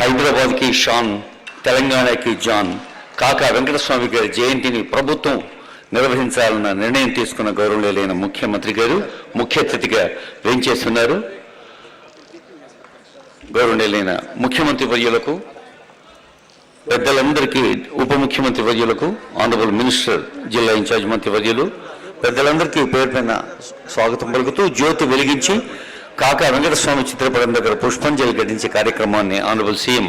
హైదరాబాద్కి షాన్, తెలంగాణకి జాన్ కాకా వెంకటస్వామి గారి జయంతిని ప్రభుత్వం నిర్వహించాలన్న నిర్ణయం తీసుకున్న గౌరవనీయులైన ముఖ్యమంత్రి గారు ముఖ్య అతిథిగా వేంచేస్తున్నారు. గౌరవనీయులైన ముఖ్యమంత్రి వర్యులకు, పెద్దలందరికీ, ఉప ముఖ్యమంత్రి వర్యులకు, ఆనరబుల్ మినిస్టర్, జిల్లా ఇన్ఛార్జ్ మంత్రి వర్యులు, పెద్దలందరికీ పేరు పైన స్వాగతం పలుకుతూ జ్యోతి వెలిగించి కాకా వెంకటస్వామి చిత్రపటం దగ్గర పుష్పాంజలి ఘటించే కార్యక్రమాన్ని ఆనరబుల్ సీఎం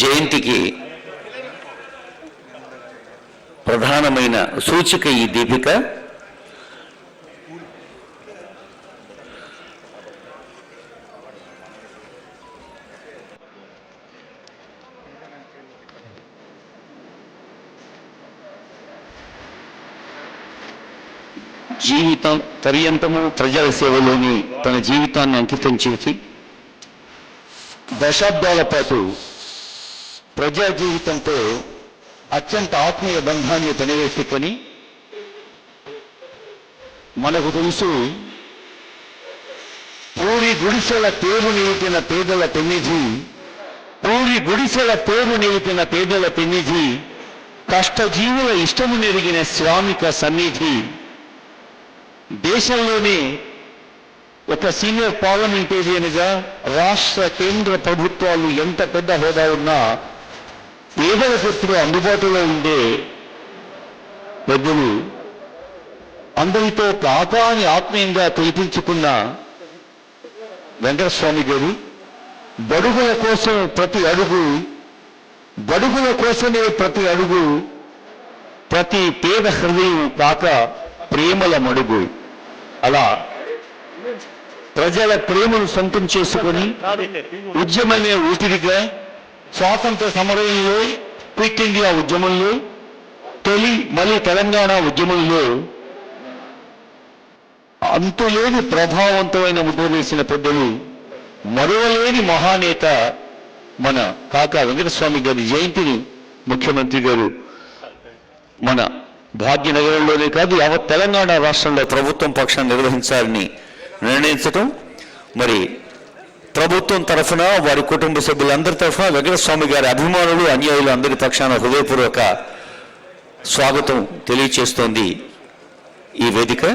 జయంతికి ప్రధానమైన సూచిక ఈ దీపిక. జీవితం పర్యంతము ప్రజల సేవలోని తన జీవితాన్ని అంకితం చేసి దశాబ్దాల పాటు ప్రజా జీవితంతో అత్యంత ఆత్మీయ బంధాన్ని పెనవేసుకొని, మనకు తెలుసు పూరి గుడిసెల పేరు నిలిపిన పేదల పెన్నిధి, పూరి గుడిసెల పేరు నిలిపిన పేదల పెన్నిధి, కష్టజీవుల ఇష్టము నెరిగిన శ్రామిక సన్నిధి. దేశంలోనే ఒక సీనియర్ పార్లమెంటేరియన్గా రాష్ట్ర కేంద్ర ప్రభుత్వాలు ఎంత పెద్ద హోదా ఉన్నా పేదలకు ఎప్పుడు అందుబాటులో ఉండే పెద్దలు, అందరితో కాకాని ఆత్మీయంగా పిలిపించుకున్న వెంకటస్వామి గారు బడుగుల కోసం ప్రతి అడుగు, బడుగుల కోసమే ప్రతి అడుగు, ప్రతి పేద హృదయం కాక ప్రేమల మడుగు. అలా ప్రజల ప్రేమను సొంతం చేసుకొని ఉద్యమమే ఊపిరిగా స్వాతంత్ర సమరంలో, క్విట్ ఇండియా ఉద్యమంలో, తొలి మళ్ళీ తెలంగాణ ఉద్యమంలో అంతులేని ప్రభావవంతమైన ముద్ర వేసిన పెద్దలు, మరువలేని మహానేత మన కాకా వెంకటస్వామి గారి జయంతిని ముఖ్యమంత్రి గారు మన భాగ్యనగరంలోనే కాదు యావత్ తెలంగాణ రాష్ట్రంలో ప్రభుత్వం పక్షాన్ని నిర్వహించాలని నిర్ణయించడం, మరి ప్రభుత్వం తరఫున వారి కుటుంబ సభ్యులందరి తరఫున వెంకటస్వామి గారి అభిమానులు, అనుయాయులు అందరి పక్షాన హృదయపూర్వక స్వాగతం తెలియచేస్తోంది ఈ వేదిక.